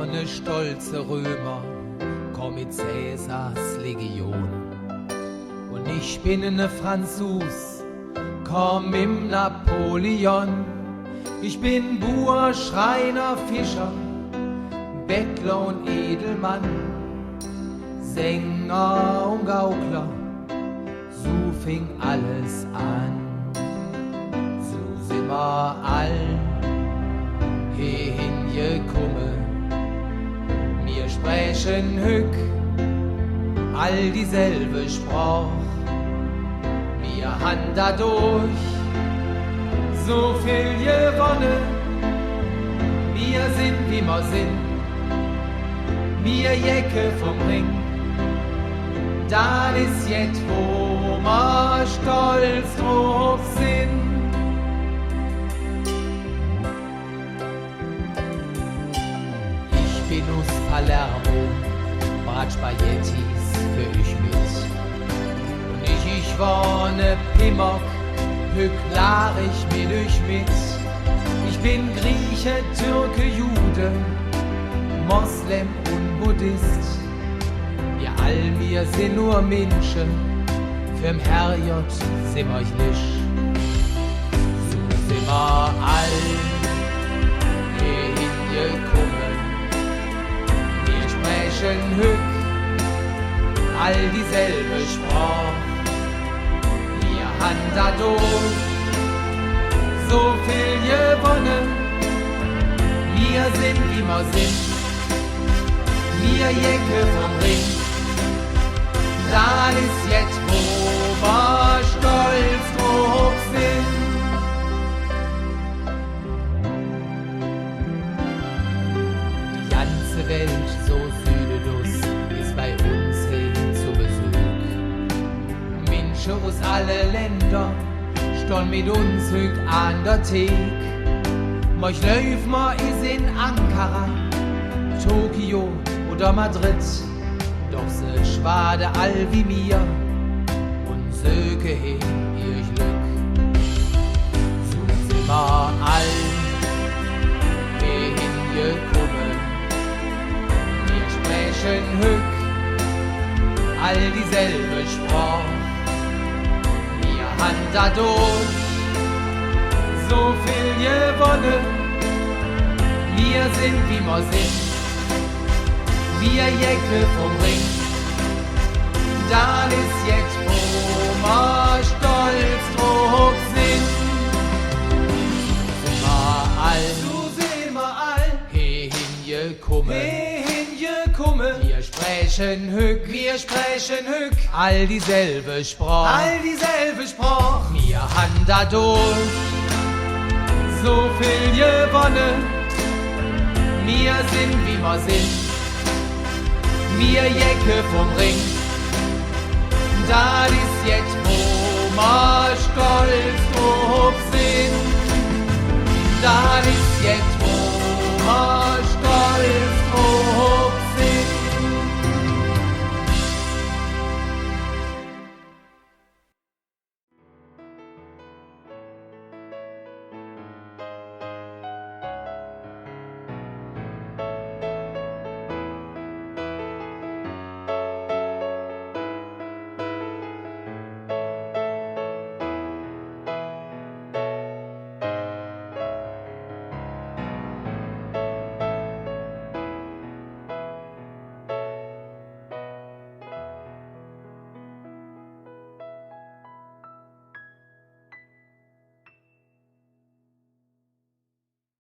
ne stolze Römer, komm mit Cäsars Legion. Und ich bin ne Franzus, komm im Napoleon. Ich bin Bauer, Schreiner, Fischer, Bettler und Edelmann, Sänger und Gaukler, so fing alles an. So sind wir all hingekommen, wir sprechen hück all dieselbe Sprach, wir han dadurch so viel gewonnen, wir sind wie wir sind, wir Jecke vom Ring, das ist jetzt, wo wir stolz drauf sind. Ich bin aus Palermo, brat Spaghettis für ich mit. Und ich war ne Pimmock, hücklar ich mit euch mit. Ich bin Grieche, Türke, Jude, Moslem und Buddhist. Wir sind nur Menschen, für'm Herrgott sind wir euch nicht. So sind wir all hingekommen, wir sprechen hück all dieselbe Sprach. Wir han dadurch so viel gewonnen, wir sind wie wir sind, wir Jecke vom Ring. Das ist jetzt, wo wir stolz drauf sind. Die ganze Welt, so südedus, ist bei uns hin zu Besuch. Menschen aus alle Länder stehen mit uns hüt an der Thek. Moch läuft ma is in Ankara, Tokio oder Madrid. Doch se schwade all wie mir und söke hin ihr Glück. So sind wir all hingekommen, wir sprechen hück all dieselbe Sprach. Wir han dadurch so viel gewonnen, wir sind wie wir sind, wir Jecke vom Ring. Das ist jetzt, wo wir stolz drauf sind. So sind wir all hingekommen, wir sprechen hück, all dieselbe Sprach, wir han dadurch so viel gewonnen, wir sind wie wir sind, wir Jecke vom Ring. Das ist jetzt, wo wir stolz drauf sind. Das ist jetzt, wo wir